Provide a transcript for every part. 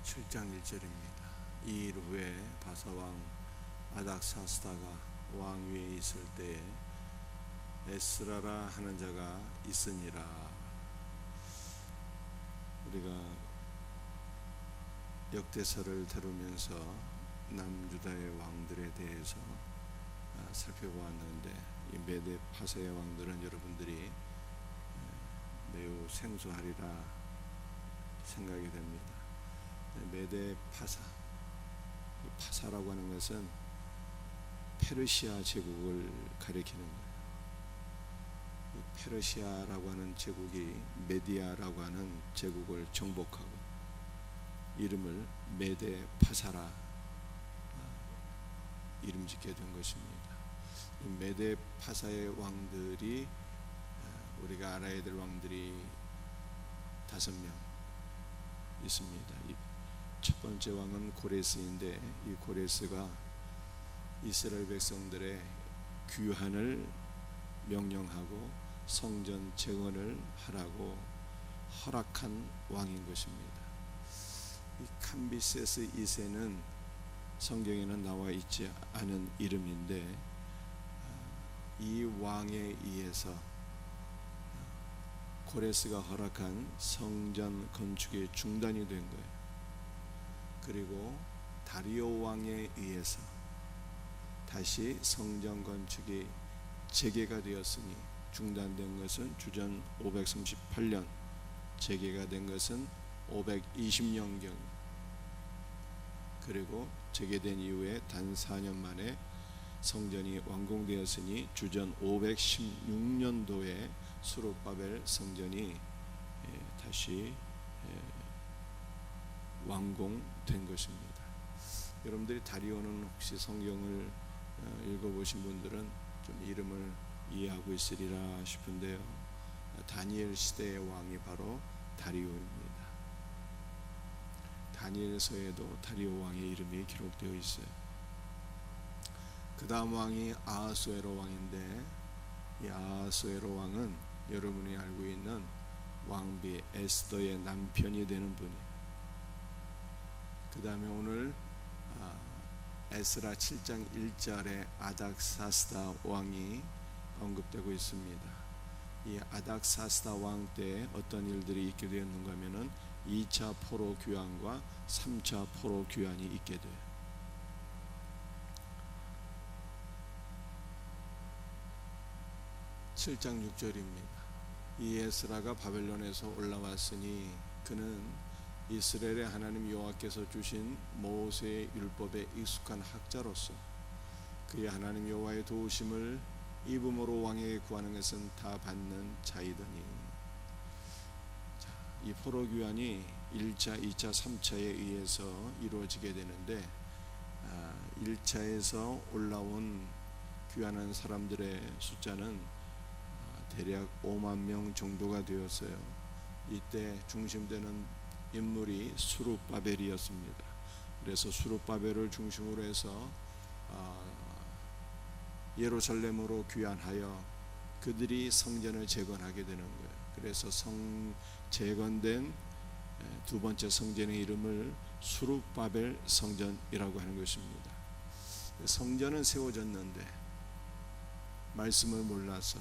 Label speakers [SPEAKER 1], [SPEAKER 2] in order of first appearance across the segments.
[SPEAKER 1] 7장 1절입니다. 이 일 후에 바사왕 아닥사스다가 왕위에 있을 때에 에스라라 하는 자가 있으니라. 우리가 역대서를 다루면서 남유다의 왕들에 대해서 살펴보았는데, 이 메대 파사의 왕들은 여러분들이 매우 생소하리라 생각이 됩니다. 메대 파사, 파사라고 하는 것은 페르시아 제국을 가리키는 거예요. 페르시아라고 하는 제국이 메디아라고 하는 제국을 정복하고 이름을 메대 파사라 이름 짓게 된 것입니다. 이 메대 파사의 왕들이 우리가 알아야 될 왕들이 5명 있습니다. 이 첫 번째 왕은 고레스인데, 이 고레스가 이스라엘 백성들의 귀환을 명령하고 성전 재건을 하라고 허락한 왕인 것입니다. 이 캄비세스 2세는 성경에는 나와 있지 않은 이름인데, 이 왕에 의해서 고레스가 허락한 성전 건축이 중단이 된 거예요. 그리고 다리오 왕에 의해서 다시 성전 건축이 재개가 되었으니, 중단된 것은 주전 538년, 재개가 된 것은 520년경, 그리고 재개된 이후에 단 4년 만에 성전이 완공되었으니 주전 516년도에 수룹바벨 성전이 다시 완공된 것입니다. 여러분들이 다리오는 혹시 성경을 읽어보신 분들은 좀 이름을 이해하고 있으리라 싶은데요, 다니엘 시대의 왕이 바로 다리오입니다. 다니엘서에도 다리오 왕의 이름이 기록되어 있어요. 그 다음 왕이 아하수에로 왕인데, 이 아하수에로 왕은 여러분이 알고 있는 왕비 에스더의 남편이 되는 분이에요. 그 다음에 오늘 에스라 7장 1절에 아닥사스다 왕이 언급되고 있습니다. 이 아닥사스다 왕 때 어떤 일들이 있게 되었는가 하면은 2차 포로 귀환과 3차 포로 귀환이 있게 돼요. (7장 6절입니다) 이 에스라가 바벨론에서 올라왔으니 그는 이스라엘의 하나님 여호와께서 주신 모세의 율법에 익숙한 학자로서 그의 하나님 여호와의 도우심을 입음으로 왕에게 구하는 것은 다 받는 자이더니. 이 포로 귀환이 1차, 2차, 3차에 의해서 이루어지게 되는데, 1차에서 올라온 귀환한 사람들의 숫자는 대략 5만 명 정도가 되었어요. 이때 중심되는 인물이 수룹바벨이었습니다. 그래서 수룹바벨을 중심으로 해서 예루살렘으로 귀환하여 그들이 성전을 재건하게 되는 거예요. 그래서 재건된 두 번째 성전의 이름을 수룹바벨 성전이라고 하는 것입니다. 성전은 세워졌는데 말씀을 몰라서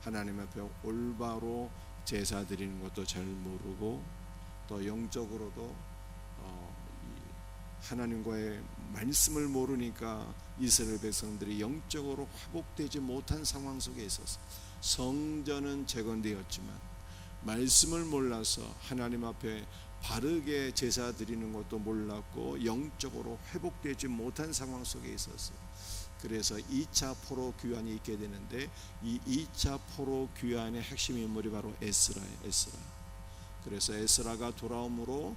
[SPEAKER 1] 하나님 앞에 올바로 제사 드리는 것도 잘 모르고, 또 영적으로도 하나님과의 말씀을 모르니까 이스라엘 백성들이 영적으로 회복되지 못한 상황 속에 있어서 성전은 재건되었지만 말씀을 몰라서 하나님 앞에 바르게 제사 드리는 것도 몰랐고 영적으로 회복되지 못한 상황 속에 있었어요. 그래서 2차 포로 귀환이 있게 되는데, 이 2차 포로 귀환의 핵심 인물이 바로 에스라예요. 에스라. 그래서 에스라가 돌아옴으로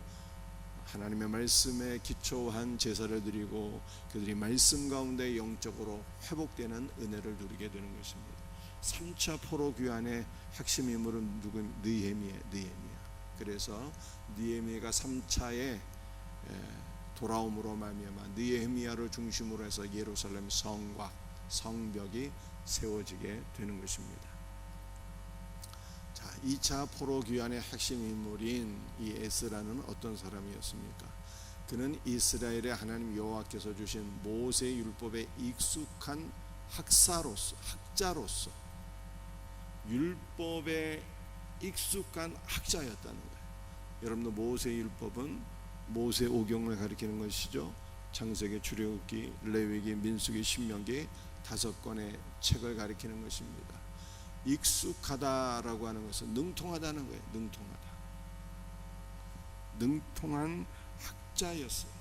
[SPEAKER 1] 하나님의 말씀에 기초한 제사를 드리고 그들이 말씀 가운데 영적으로 회복되는 은혜를 누리게 되는 것입니다. 3차 포로 귀환의 핵심 인물은 누구입니까? 느헤미야. 그래서 느헤미야가 3차에 돌아옴으로 말미암아 느헤미야를 중심으로 해서 예루살렘 성곽, 성벽이 세워지게 되는 것입니다. 2차 포로 귀환의 핵심 인물인 이 에스라는 어떤 사람이었습니까? 그는 이스라엘의 하나님 여호와께서 주신 모세 율법에 익숙한 학자로서 율법에 익숙한 학자였다는 거예요. 여러분도 모세 율법은 모세 오경을 가리키는 것이죠. 창세기, 출애굽기, 레위기, 민수기, 신명기 5권의 책을 가리키는 것입니다. 익숙하다라고 하는 것은 능통하다는 거예요. 능통한 학자였어요.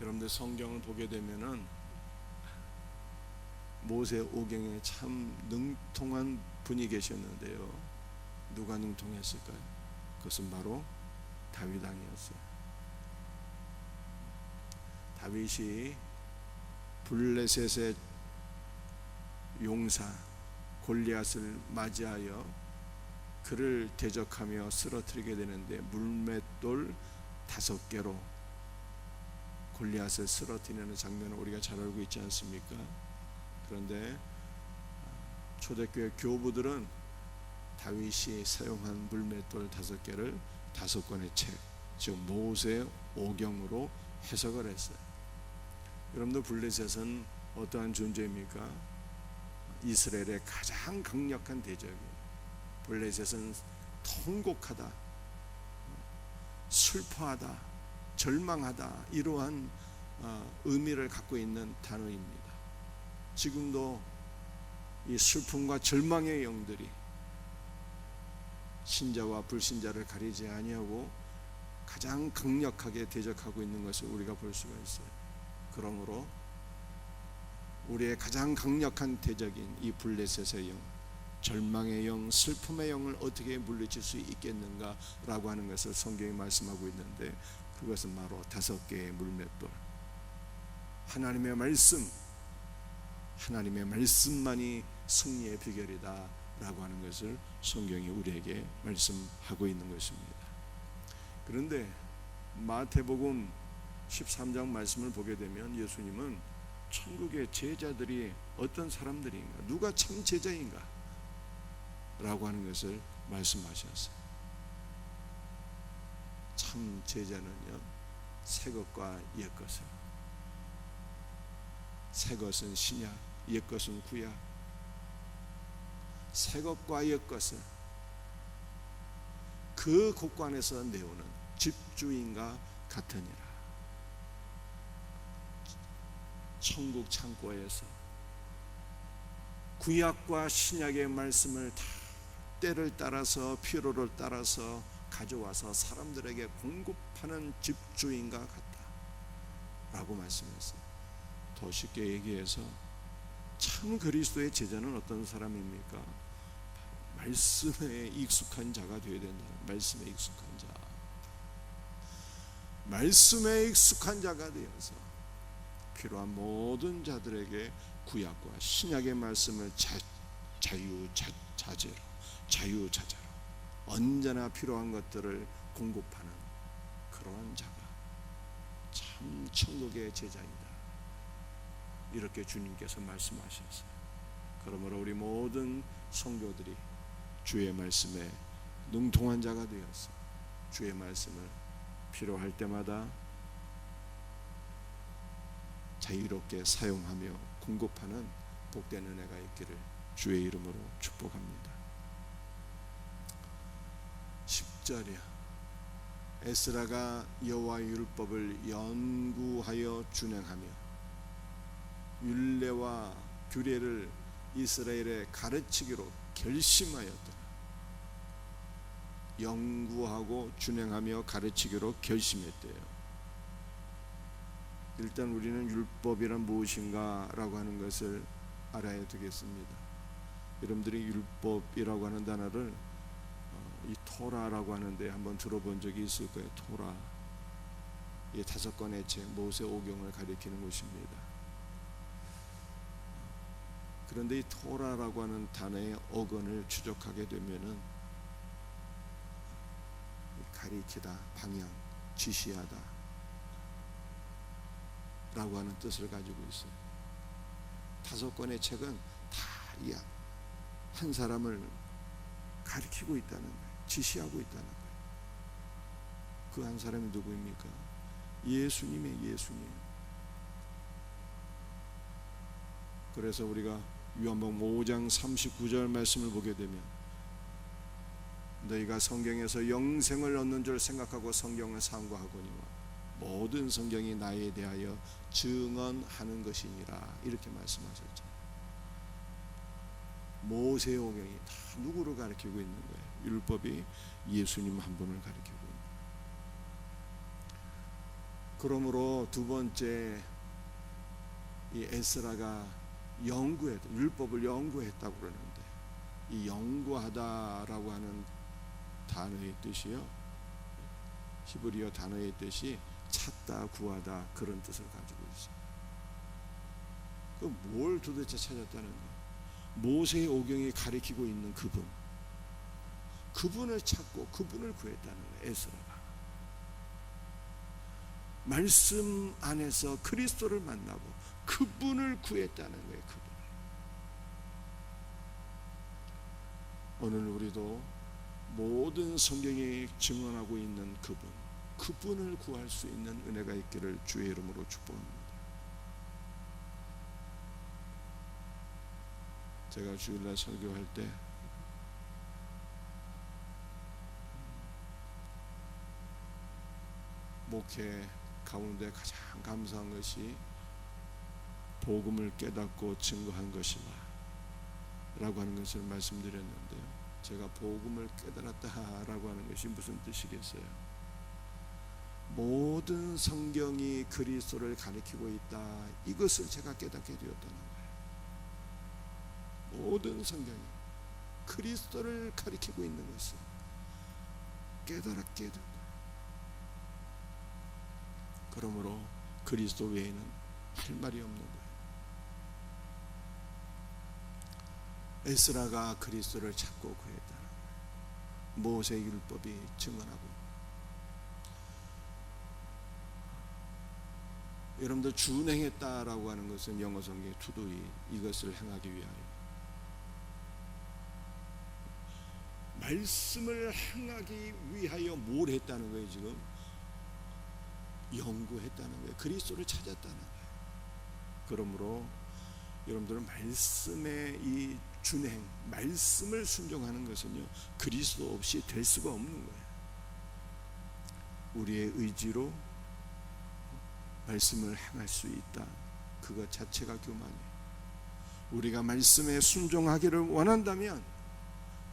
[SPEAKER 1] 여러분들 성경을 보게 되면은 모세 오경에 참 능통한 분이 계셨는데요. 누가 능통했을까요? 그것은 바로 다윗 왕이었어요. 다윗이 블레셋의 용사 골리앗을 맞이하여 그를 대적하며 쓰러뜨리게 되는데 물맷돌 5개로 골리앗을 쓰러뜨리는 장면을 우리가 잘 알고 있지 않습니까? 그런데 초대교회 교부들은 다윗이 사용한 물맷돌 5개를 5권의 책, 즉 모세 오경으로 해석을 했어요. 여러분들 블레셋은 어떠한 존재입니까? 이스라엘의 가장 강력한 대적이에요. 블레셋은 통곡하다, 슬퍼하다, 절망하다 이러한 의미를 갖고 있는 단어입니다. 지금도 이 슬픔과 절망의 영들이 신자와 불신자를 가리지 아니하고 가장 강력하게 대적하고 있는 것을 우리가 볼 수가 있어요. 그러므로 우리의 가장 강력한 대적인 이 블레셋의 영, 절망의 영, 슬픔의 영을 어떻게 물리칠 수 있겠는가라고 하는 것을 성경이 말씀하고 있는데, 그것은 바로 5개의 물맷돌, 하나님의 말씀만이 승리의 비결이다라고 하는 것을 성경이 우리에게 말씀하고 있는 것입니다. 그런데 마태복음 13장 말씀을 보게 되면 예수님은 천국의 제자들이 어떤 사람들인가, 누가 참 제자인가 라고 하는 것을 말씀하셨어요. 참 제자는요, 새 것과 옛 것을, 새 것은 신약, 옛 것은 구약, 새 것과 옛 것을 그 곳간에서 내오는 집주인과 같으니라. 천국 창고에서 구약과 신약의 말씀을 다 때를 따라서 필요를 따라서 가져와서 사람들에게 공급하는 집주인과 같다 라고 말씀했어요. 더 쉽게 얘기해서 참 그리스도의 제자는 어떤 사람입니까? 말씀에 익숙한 자가 되어야 된다. 말씀에 익숙한 자, 말씀에 익숙한 자가 되어서 필요한 모든 자들에게 구약과 신약의 말씀을 자유자재로 언제나 필요한 것들을 공급하는 그러한 자가 참 천국의 제자이다, 이렇게 주님께서 말씀하셨어요. 그러므로 우리 모든 성도들이 주의 말씀에 능통한 자가 되어서 주의 말씀을 필요할 때마다 자유롭게 사용하며 공급하는 복된 은혜가 있기를 주의 이름으로 축복합니다. 10절이야. 에스라가 여호와의 율법을 연구하여 준행하며 율례와 규례를 이스라엘에 가르치기로 결심하였더라. 연구하고 준행하며 가르치기로 결심했대요. 일단 우리는 율법이란 무엇인가 라고 하는 것을 알아야 되겠습니다. 여러분들이 율법이라고 하는 단어를 이 토라라고 하는데 한번 들어본 적이 있을 거예요. 토라, 이 5권의 책 모세 오경을 가리키는 것입니다. 그런데 이 토라라고 하는 단어의 어근을 추적하게 되면은 가리키다, 방향, 지시하다 라고 하는 뜻을 가지고 있어요. 5권의 책은 다 한 사람을 가리키고 있다는 거예요. 지시하고 있다는 거예요. 그 한 사람이 누구입니까? 예수님의 예수님. 그래서 우리가 요한복음 5장 39절 말씀을 보게 되면 너희가 성경에서 영생을 얻는 줄 생각하고 성경을 상고하거니와 모든 성경이 나에 대하여 증언하는 것이니라 이렇게 말씀하셨죠. 모세오경이 다 누구를 가리키고 있는 거예요? 율법이 예수님 한 분을 가리키고 있는 거예요. 그러므로 두 번째 이 에스라가 율법을 연구했다고 그러는데 이 연구하다라고 하는 단어의 뜻이요, 히브리어 단어의 뜻이 찾다, 구하다 그런 뜻을 가지고 있어요. 그 뭘 도대체 찾았다는 거예요? 모세의 오경이 가리키고 있는 그분을 찾고 그분을 구했다는 거예요. 에스라가 말씀 안에서 그리스도를 만나고 그분을 구했다는 거예요. 오늘 우리도 모든 성경이 증언하고 있는 그분을 구할 수 있는 은혜가 있기를 주의 이름으로 축복합니다. 제가 주일날 설교할 때 목회 가운데 가장 감사한 것이 복음을 깨닫고 증거한 것이다 라고 하는 것을 말씀드렸는데요, 제가 복음을 깨달았다라고 하는 것이 무슨 뜻이겠어요? 모든 성경이 그리스도를 가리키고 있다, 이것을 제가 깨닫게 되었다는 거예요. 모든 성경이 그리스도를 가리키고 있는 것을 깨달았게 된 거예요. 그러므로 그리스도 외에는 할 말이 없는 거예요. 에스라가 그리스도를 찾고 구했다는 거예요. 모세의 율법이 증언하고. 여러분들 준행했다라고 하는 것은 영어 성경의 to do it, 이것을 행하기 위하여, 말씀을 행하기 위하여 뭘 했다는 거예요? 지금 연구했다는 거예요. 그리스도를 찾았다는 거예요. 그러므로 여러분들은 말씀의 이 준행, 말씀을 순종하는 것은요, 그리스도 없이 될 수가 없는 거예요. 우리의 의지로 말씀을 행할 수 있다, 그것 자체가 교만이에요. 우리가 말씀에 순종하기를 원한다면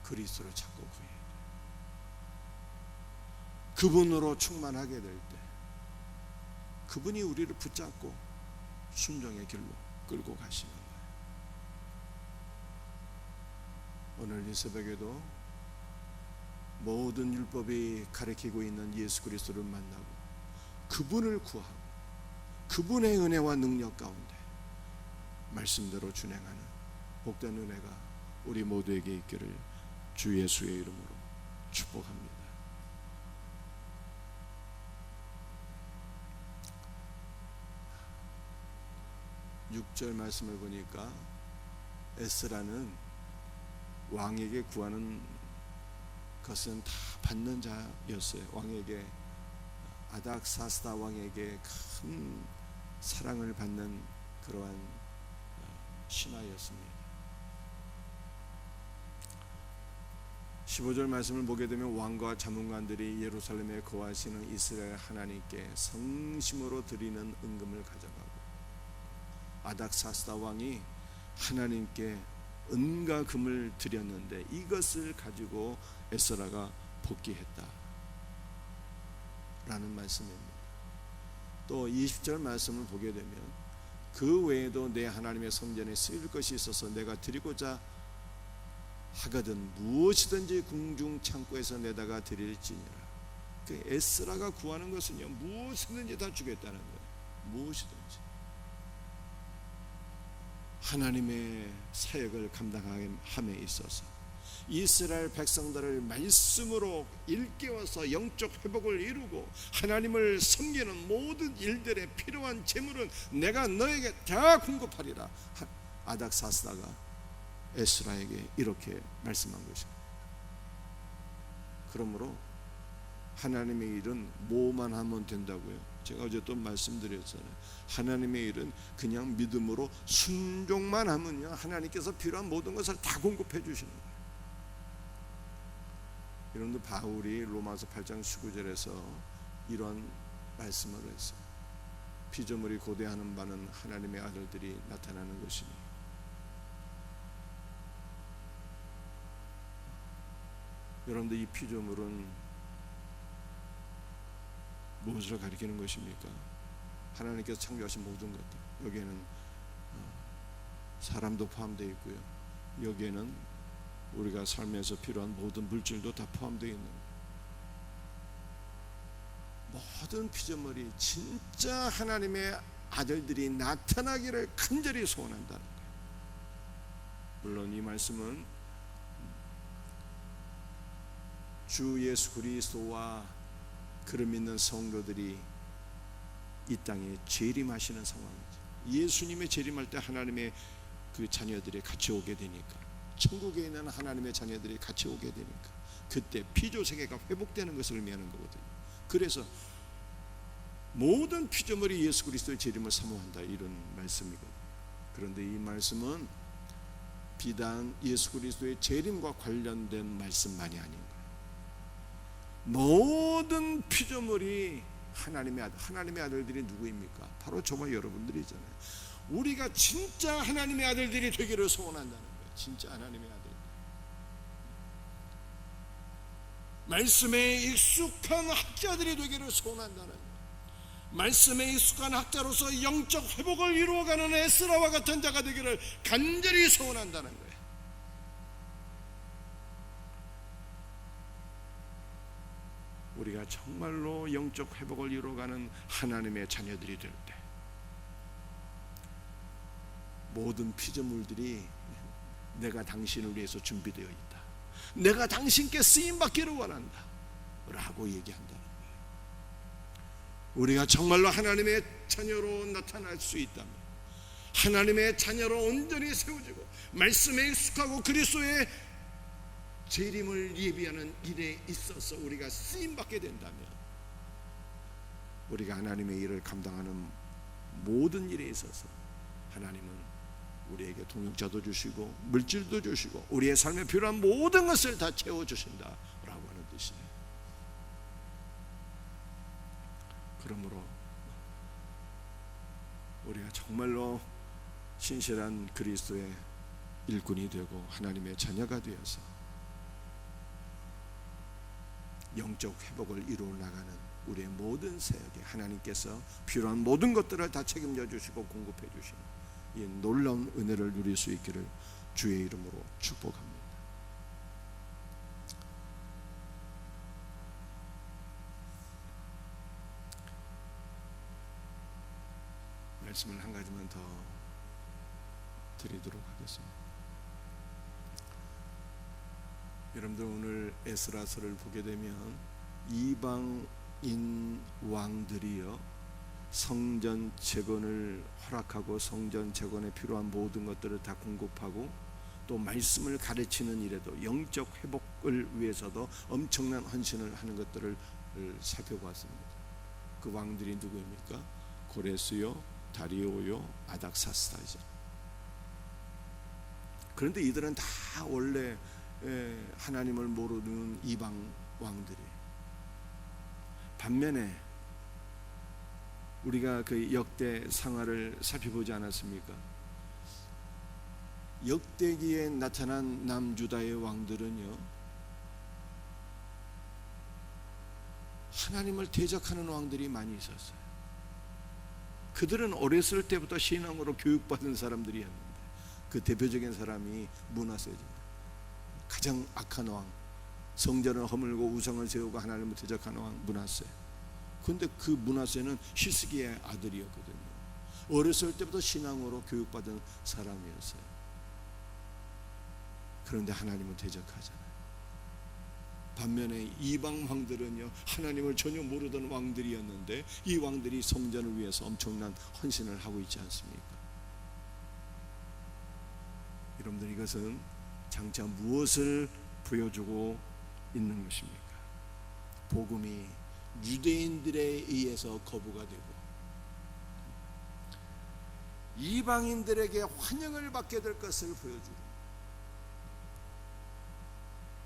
[SPEAKER 1] 그리스도를 찾고 구해야 돼요. 그분으로 충만하게 될 때 그분이 우리를 붙잡고 순종의 길로 끌고 가시는 거예요. 오늘 이 새벽에도 모든 율법이 가리키고 있는 예수 그리스도를 만나고 그분을 구하고 그분의 은혜와 능력 가운데 말씀대로 준행하는 복된 은혜가 우리 모두에게 있기를 주 예수의 이름으로 축복합니다. (6절) 말씀을 보니까 에스라는 왕에게 구하는 것은 다 받는 자였어요. 왕에게, 아닥사스다 왕에게 큰 사랑을 받는 그러한 신하였습니다. 15절 말씀을 보게 되면 왕과 자문관들이 예루살렘에 거하시는 이스라엘 하나님께 성심으로 드리는 은금을 가져가고, 아닥사스다 왕이 하나님께 은과 금을 드렸는데 이것을 가지고 에스라가 복귀했다 라는 말씀입니다. 또 20절 말씀을 보게 되면 그 외에도 내 하나님의 성전에 쓰일 것이 있어서 내가 드리고자 하거든 무엇이든지 궁중 창고에서 내다가 드릴지니라. 그 에스라가 구하는 것은요, 무엇이든지 다 주겠다는 거예요. 무엇이든지 하나님의 사역을 감당함에 있어서 이스라엘 백성들을 말씀으로 일깨워서 영적 회복을 이루고 하나님을 섬기는 모든 일들에 필요한 재물은 내가 너에게 다 공급하리라. 아닥사스다가 에스라에게 이렇게 말씀한 것입니다. 그러므로 하나님의 일은 뭐만 하면 된다고요? 제가 어제 또 말씀드렸잖아요. 하나님의 일은 그냥 믿음으로 순종만 하면요, 하나님께서 필요한 모든 것을 다 공급해 주시는 거예요. 여러분들, 바울이 로마서 8장 19절에서 이런 말씀을 했어요. 피조물이 고대하는 바는 하나님의 아들들이 나타나는 것이니. 여러분들, 이 피조물은 무엇을 가리키는 것입니까? 하나님께서 창조하신 모든 것들, 여기에는 사람도 포함되어 있고요, 여기에는 우리가 삶에서 필요한 모든 물질도 다 포함되어 있는 거예요. 모든 피조물이 진짜 하나님의 아들들이 나타나기를 간절히 소원한다는 거예요. 물론 이 말씀은 주 예수 그리스도와 그를 믿는 성도들이 이 땅에 재림하시는 상황이죠. 예수님의 재림할 때 하나님의 그 자녀들이 같이 오게 되니까, 천국에 있는 하나님의 자녀들이 같이 오게 되니까, 그때 피조세계가 회복되는 것을 의미하는 거거든요. 그래서 모든 피조물이 예수 그리스도의 재림을 사모한다, 이런 말씀이거든요. 그런데 이 말씀은 비단 예수 그리스도의 재림과 관련된 말씀만이 아닌 거예요. 모든 피조물이 하나님의 아들들이 누구입니까? 바로 저와 여러분들이잖아요. 우리가 진짜 하나님의 아들들이 되기를 소원한다는 거예요. 진짜 하나님의 아들, 말씀에 익숙한 학자들이 되기를 소원한다는 거예요. 말씀에 익숙한 학자로서 영적 회복을 이루어가는 에스라와 같은 자가 되기를 간절히 소원한다는 거예요. 우리가 정말로 영적 회복을 이루어가는 하나님의 자녀들이 될 때, 모든 피조물들이 내가 당신을 위해서 준비되어 있다, 내가 당신께 쓰임받기를 원한다 라고 얘기한다는 거예요. 우리가 정말로 하나님의 자녀로 나타날 수 있다면, 하나님의 자녀로 온전히 세워지고 말씀에 익숙하고 그리스도의 재림을 예비하는 일에 있어서 우리가 쓰임받게 된다면, 우리가 하나님의 일을 감당하는 모든 일에 있어서 하나님은 우리에게 동역자도 주시고 물질도 주시고 우리의 삶에 필요한 모든 것을 다 채워주신다라고 하는 뜻이에요. 그러므로 우리가 정말로 신실한 그리스도의 일꾼이 되고 하나님의 자녀가 되어서 영적 회복을 이루어 나가는 우리의 모든 사역에 하나님께서 필요한 모든 것들을 다 책임져 주시고 공급해 주시는 이 놀라운 은혜를 누릴 수 있기를 주의 이름으로 축복합니다. 말씀을 한 가지만 더 드리도록 하겠습니다. 여러분들, 오늘 에스라서를 보게 되면 이방인 왕들이요, 성전 재건을 허락하고 성전 재건에 필요한 모든 것들을 다 공급하고 또 말씀을 가르치는 일에도 영적 회복을 위해서도 엄청난 헌신을 하는 것들을 살펴보았습니다. 그 왕들이 누구입니까? 고레스요, 다리오요, 아닥사스다이죠. 그런데 이들은 다 원래 하나님을 모르는 이방 왕들이에요. 반면에 우리가 그 역대 상하를 살펴보지 않았습니까? 역대기에 나타난 남유다의 왕들은요, 하나님을 대적하는 왕들이 많이 있었어요. 그들은 어렸을 때부터 신앙으로 교육받은 사람들이었는데, 그 대표적인 사람이 므낫세죠. 가장 악한 왕, 성전을 허물고 우상을 세우고 하나님을 대적하는 왕 므낫세. 그런데 그 므낫세는 히스기야의 아들이었거든요. 어렸을 때부터 신앙으로 교육받은 사람이었어요. 그런데 하나님을 대적하잖아요. 반면에 이방 왕들은요, 하나님을 전혀 모르던 왕들이었는데 이 왕들이 성전을 위해서 엄청난 헌신을 하고 있지 않습니까? 여러분들, 이것은 장차 무엇을 보여주고 있는 것입니까? 복음이 유대인들에 의해서 거부가 되고 이방인들에게 환영을 받게 될 것을 보여주고,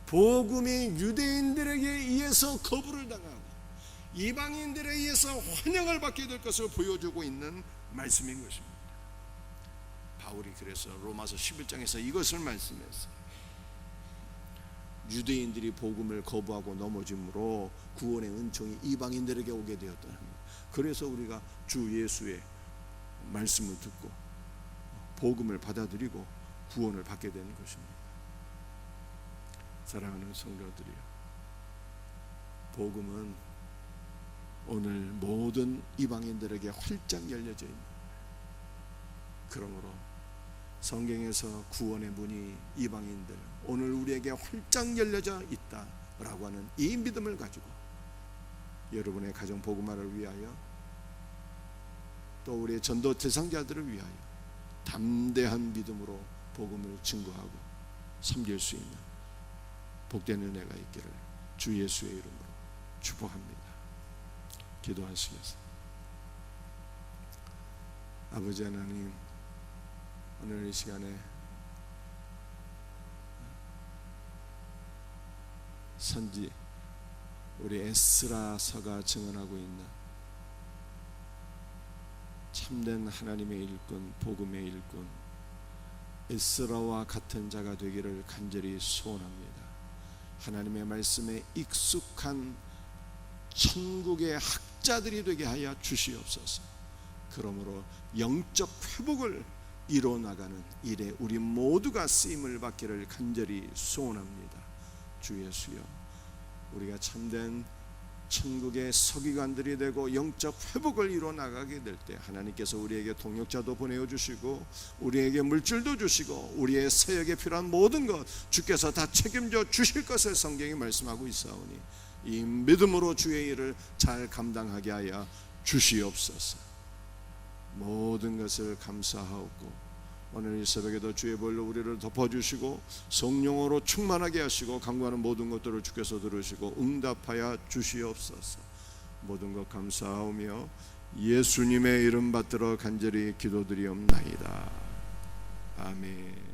[SPEAKER 1] 복음이 유대인들에게 의해서 거부를 당하고 이방인들에 의해서 환영을 받게 될 것을 보여주고 있는 말씀인 것입니다. 바울이 그래서 로마서 11장에서 이것을 말씀했어요. 유대인들이 복음을 거부하고 넘어짐으로 구원의 은총이 이방인들에게 오게 되었다는 것. 그래서 우리가 주 예수의 말씀을 듣고 복음을 받아들이고 구원을 받게 되는 것입니다. 사랑하는 성도들이여, 복음은 오늘 모든 이방인들에게 활짝 열려져 있는, 그러므로 성경에서 구원의 문이 이방인들, 오늘 우리에게 활짝 열려져 있다라고 하는 이 믿음을 가지고 여러분의 가정 복음화를 위하여, 또 우리의 전도 대상자들을 위하여 담대한 믿음으로 복음을 증거하고 섬길 수 있는 복된 은혜가 있기를 주 예수의 이름으로 축복합니다. 기도하시겠습니다. 아버지 하나님, 오늘 이 시간에 선지 우리 에스라서가 증언하고 있는 참된 하나님의 일꾼, 복음의 일꾼 에스라와 같은 자가 되기를 간절히 소원합니다. 하나님의 말씀에 익숙한 천국의 학자들이 되게 하여 주시옵소서. 그러므로 영적 회복을 이뤄나가는 일에 우리 모두가 쓰임을 받기를 간절히 소원합니다. 주 예수여, 우리가 참된 천국의 서기관들이 되고 영적 회복을 이뤄나가게 될 때 하나님께서 우리에게 동역자도 보내주시고 우리에게 물질도 주시고 우리의 사역에 필요한 모든 것 주께서 다 책임져 주실 것을 성경이 말씀하고 있사오니 이 믿음으로 주의 일을 잘 감당하게 하여 주시옵소서. 모든 것을 감사하옵고 오늘 이 새벽에도 주의 보혈로 우리를 덮어주시고 성령으로 충만하게 하시고 간구하는 모든 것들을 주께서 들으시고 응답하여 주시옵소서. 모든 것 감사하오며 예수님의 이름 받들어 간절히 기도드리옵나이다. 아멘.